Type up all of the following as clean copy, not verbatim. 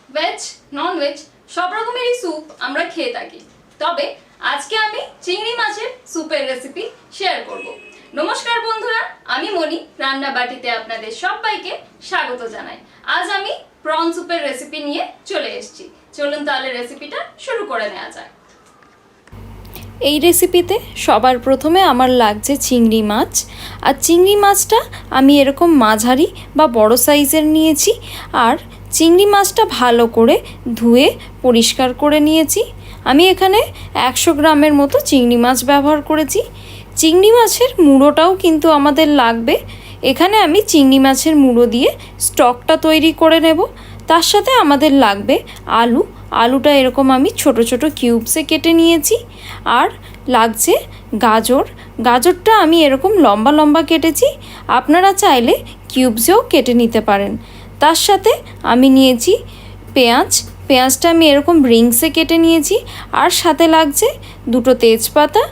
Veg non veg সব রকমেরই soup আমরা খেয়ে থাকি। তবে আজকে আমি চিংড়ি মাছের স্যুপের রেসিপি শেয়ার করব। নমস্কার বন্ধুরা, আমি মনি রান্না বাটিতে আপনাদের সবাইকে স্বাগত জানাই। আজ আমি প্রন স্যুপের রেসিপি নিয়ে চলে এসেছি। চলুন তাহলে রেসিপিটা শুরু করে নেওয়া যাক। এই রেসিপিতে সবার প্রথমে আমার লাগছে চিংড়ি মাছ। আর চিংড়ি মাছটা আমি এরকম মাঝারি বা বড় সাইজের নিয়েছি। আর চিংড়ি মাছটা ভালো করে ধুয়ে পরিষ্কার করে নিয়েছি। আমি এখানে 100 গ্রামের মতো চিংড়ি মাছ ব্যবহার করেছি। চিংড়ি মাছের মুড়োটাও কিন্তু আমাদের লাগবে। এখানে আমি চিংড়ি মাছের মুড়ো দিয়ে স্টকটা তৈরি করে নেব। তার সাথে আমাদের লাগবে আলুটা এরকম আমি ছোট ছোট কিউবসে কেটে নিয়েছি। আর লাগছে গাজরটা আমি এরকম লম্বা লম্বা কেটেছি, আপনারা চাইলে কিউবসেও কেটে নিতে পারেন। তার সাথে আমি নিয়েছি পেঁয়াজটা আমি এরকম রিংসে কেটে নিয়েছি। আর সাথে লাগছে 2টো তেজপাতা,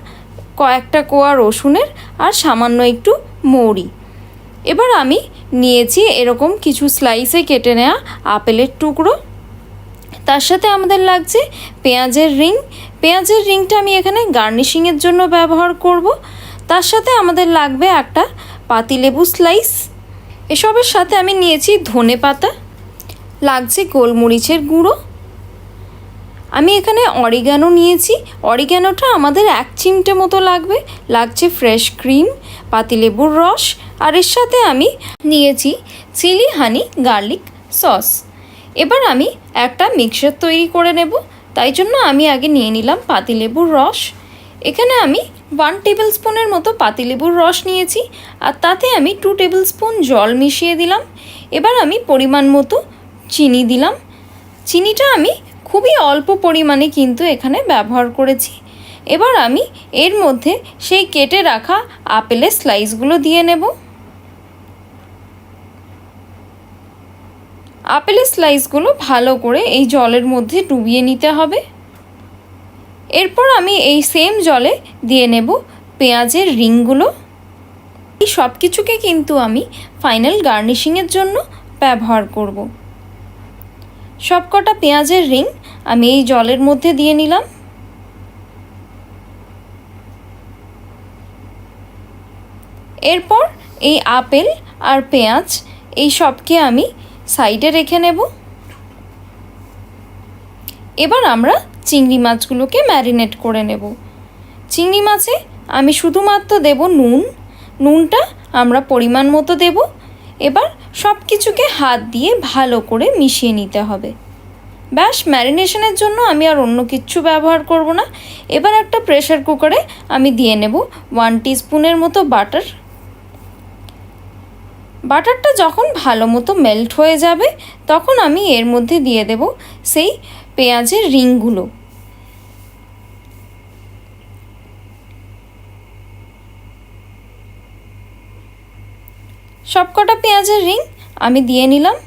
কয়েকটা কোয়া রসুনের আর সামান্য একটু মৌরি। এবার আমি নিয়েছি এরকম কিছু স্লাইসে কেটে নেওয়া আপেলের টুকরো। তার সাথে আমাদের লাগছে পেঁয়াজের রিংটা আমি এখানে গার্নিশিংয়ের জন্য ব্যবহার করব। তার সাথে আমাদের লাগবে একটা পাতিলেবু স্লাইস। এসবের সাথে আমি নিয়েছি ধনেপাতা, লাগছে গোলমরিচের গুঁড়ো। আমি এখানে অরিগানো নিয়েছি, অরিগানোটা আমাদের 1 চিমটে মতো লাগছে ফ্রেশ ক্রিম, পাতিলেবুর রস। আর এর সাথে আমি নিয়েছি চিলি হানি গার্লিক সস। এবার আমি একটা মিক্সচার তৈরি করে নেব। তাই জন্য আমি আগে নিয়ে নিলাম পাতিলেবুর রস। এখানে আমি 1 টেবিল স্পুনের মতো পাতিলেবুর রস নিয়েছি। আর তাতে আমি 2 টেবিল স্পুন জল মিশিয়ে দিলাম। এবার আমি পরিমাণ মতো চিনি দিলাম। চিনিটা আমি খুবই অল্প পরিমাণে কিন্তু এখানে ব্যবহার করেছি। এবার আমি এর মধ্যে সেই কেটে রাখা আপেলের স্লাইসগুলো দিয়ে নেব। আপেলের স্লাইসগুলো ভালো করে এই জলের মধ্যে ডুবিয়ে নিতে হবে। এরপর আমি এই সেম জলে দিয়ে নেব পেঁয়াজের রিংগুলো। এই সব কিছুকে কিন্তু আমি ফাইনাল গার্নিশিংয়ের জন্য ব্যবহার করব। সবকটা পেঁয়াজের রিং আমি এই জলের মধ্যে দিয়ে নিলাম। এরপর এই আপেল আর পেঁয়াজ এই সবকে আমি সাইডে রেখে নেব। এবার আমরা চিংড়ি মাছগুলোকে ম্যারিনেট করে নেব। চিংড়ি মাছে আমি শুধুমাত্র দেব নুনটা আমরা পরিমাণ মতো দেব। এবার সব কিছুকে হাত দিয়ে ভালো করে মিশিয়ে নিতে হবে। ব্যাস, ম্যারিনেশনের জন্য আমি আর অন্য কিচ্ছু ব্যবহার করব না। এবার একটা প্রেসার কুকারে আমি দিয়ে নেব 1 টিস্পুনের মতো বাটারটা যখন ভালো মতো মেল্ট হয়ে যাবে তখন আমি এর মধ্যে দিয়ে দেব সেই পেঁয়াজের রিংগুলো। সবকটা পেঁয়াজের রিং আমি দিয়ে নিলাম।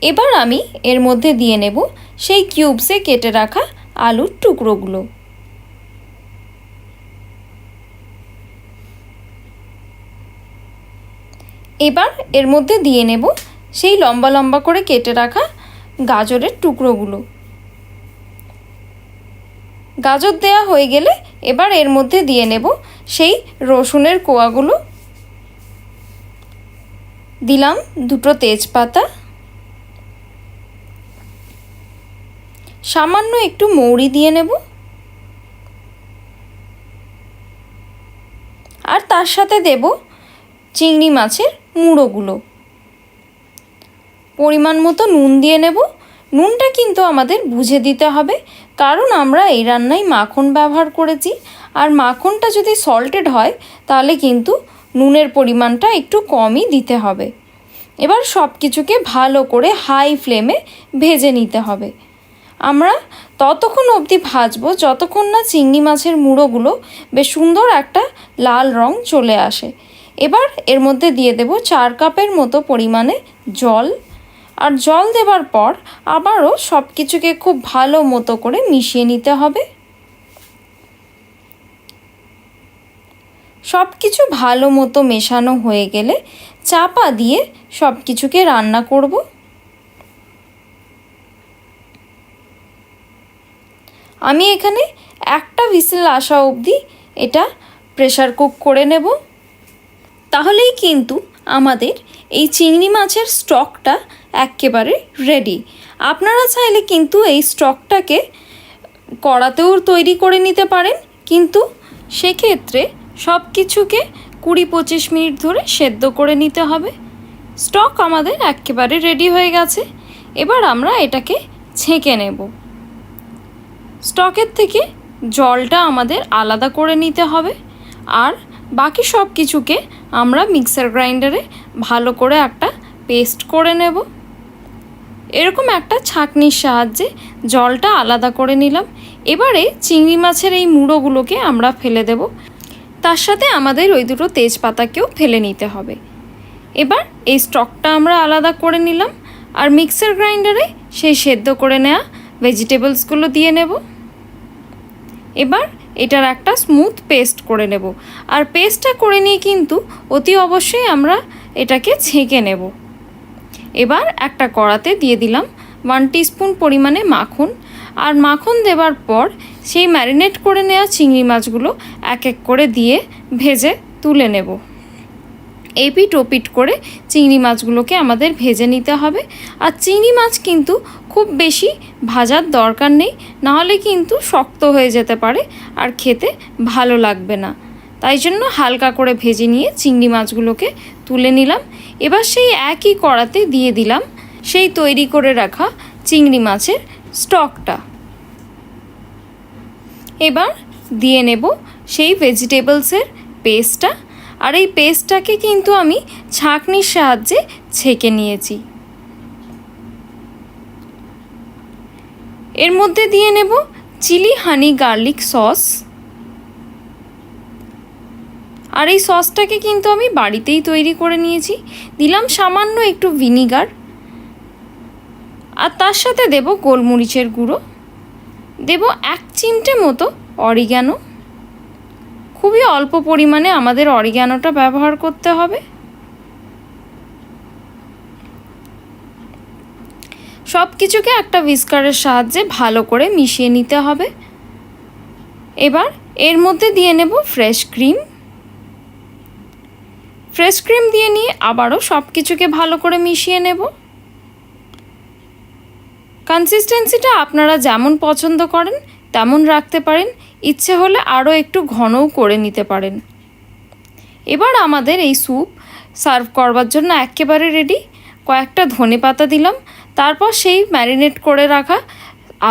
এবার আমি এর মধ্যে দিয়ে নেব সেই কিউবসে কেটে রাখা আলুর টুকরোগুলো। এবার এর মধ্যে দিয়ে নেব সেই লম্বা লম্বা করে কেটে রাখা গাজরের টুকরোগুলো। গাজর দেয়া হয়ে গেলে এবার এর মধ্যে দিয়ে নেব সেই রসুনের কোয়াগুলো। দিলাম 2টো তেজপাতা, সামান্য একটু মৌরি দিয়ে নেব। আর তার সাথে দেব চিংড়ি মাছের মুড়োগুলো। পরিমাণ মতো নুন দিয়ে নেব। নুনটা কিন্তু আমাদের বুঝে দিতে হবে, কারণ আমরা এই রান্নায় মাখন ব্যবহার করেছি। আর মাখনটা যদি সল্টেড হয় তাহলে কিন্তু নুনের পরিমাণটা একটু কমই দিতে হবে। এবার সব কিছুকে ভালো করে হাই ফ্লেমে ভেজে নিতে হবে। আমরা ততক্ষণ অবধি ভাজবো যতক্ষণ না চিংড়ি মাছের মুড়োগুলো বেশ সুন্দর একটা লাল রং চলে আসে। এবার এর মধ্যে দিয়ে দেব 4 কাপের মতো পরিমাণে জল। আর জল দেবার পর আবারও সব কিছুকে খুব ভালো মতো করে মিশিয়ে নিতে হবে। সব কিছু ভালো মতো মেশানো হয়ে গেলে চাপা দিয়ে সব কিছুকে রান্না করব। আমি এখানে একটা হুইসেল আসা অবধি এটা প্রেসার কুক করে নেব। তাহলেই কিন্তু আমাদের এই চিংড়ি মাছের স্টকটা একেবারে রেডি। আপনারা চাইলে কিন্তু এই স্টকটাকে কড়াতেও তৈরি করে নিতে পারেন, কিন্তু সেক্ষেত্রে সব কিছুকে 20-25 মিনিট ধরে সেদ্ধ করে নিতে হবে। স্টক আমাদের একেবারে রেডি হয়ে গেছে। এবার আমরা এটাকে ছেঁকে নেব। স্টকের থেকে জলটা আমাদের আলাদা করে নিতে হবে, আর বাকি সব কিছুকে আমরা মিক্সার গ্রাইন্ডারে ভালো করে একটা পেস্ট করে নেব। এরকম একটা ছাঁকনির সাহায্যে জলটা আলাদা করে নিলাম। এবারে চিংড়ি মাছের এই মুড়োগুলোকে আমরা ফেলে দেব, তার সাথে আমাদের ওই দুটো তেজপাতাকেও ফেলে নিতে হবে। এবার এই স্টকটা আমরা আলাদা করে নিলাম, আর মিক্সার গ্রাইন্ডারে সেই সেদ্ধ করে নেওয়া ভেজিটেবলসগুলো দিয়ে নেব। এবার এটার একটা স্মুথ পেস্ট করে নেব, আর পেস্টটা করে নিয়ে কিন্তু অতি অবশ্যই আমরা এটাকে ছেঁকে নেব। এবার একটা কড়াতে দিয়ে দিলাম 1 টিস্পুন পরিমাণে মাখন, আর মাখন দেওয়ার পর সেই ম্যারিনেট করে নেওয়া চিংড়ি মাছগুলো এক এক করে দিয়ে ভেজে তুলে নেব। এপিট ওপিট করে চিংড়ি মাছগুলোকে আমাদের ভেজে নিতে হবে। আর চিংড়ি মাছ কিন্তু খুব বেশি ভাজার দরকার নেই, নাহলে কিন্তু শক্ত হয়ে যেতে পারে আর খেতে ভালো লাগবে না। তাই জন্য হালকা করে ভেজে নিয়ে চিংড়ি মাছগুলোকে তুলে নিলাম। এবার সেই একই কড়াতে দিয়ে দিলাম সেই তৈরি করে রাখা চিংড়ি মাছের স্টকটা। এবার দিয়ে নেব সেই ভেজিটেবলসের পেস্টটা, আর এই পেস্টটাকে কিন্তু আমি ছাঁকনির সাহায্যে ছেঁকে নিয়েছি। এর মধ্যে দিয়ে নেব চিলি হানি গার্লিক সস, আর এই সসটাকে কিন্তু আমি বাড়িতেই তৈরি করে নিয়েছি। দিলাম সামান্য একটু ভিনিগার, আর তার সাথে দেব গোলমরিচের গুঁড়ো, দেব 1 চিমটে মতো অরিগ্যানো। খুবই অল্প পরিমাণে আমাদের অরিগ্যানোটা ব্যবহার করতে হবে। সব কিছুকে একটা হুইস্কারের সাহায্যে ভালো করে মিশিয়ে নিতে হবে। এবার এর মধ্যে দিয়ে নেব ফ্রেশ ক্রিম। ফ্রেশ ক্রিম দিয়ে নিয়ে আবারও সব কিছুকে ভালো করে মিশিয়ে নেব। কনসিস্টেন্সিটা আপনারা যেমন পছন্দ করেন তেমন রাখতে পারেন, ইচ্ছে হলে আরও একটু ঘনও করে নিতে পারেন। এবার আমাদের এই স্যুপ সার্ভ করবার জন্য একেবারে রেডি। কয়েকটা ধনেপাতা দিলাম, তারপর সেই ম্যারিনেট করে রাখা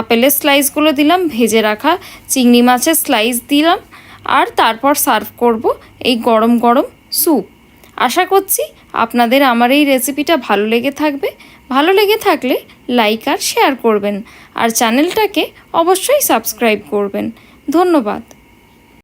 আপেলের স্লাইসগুলো দিলাম, ভেজে রাখা চিংড়ি মাছের স্লাইস দিলাম, আর তারপর সার্ভ করব এই গরম গরম স্যুপ। আশা করছি আপনাদের আমার এই রেসিপিটা ভালো লেগে থাকবে। ভালো লেগে থাকলে লাইক আর শেয়ার করবেন, আর চ্যানেলটাকে অবশ্যই সাবস্ক্রাইব করবেন। ধন্যবাদ।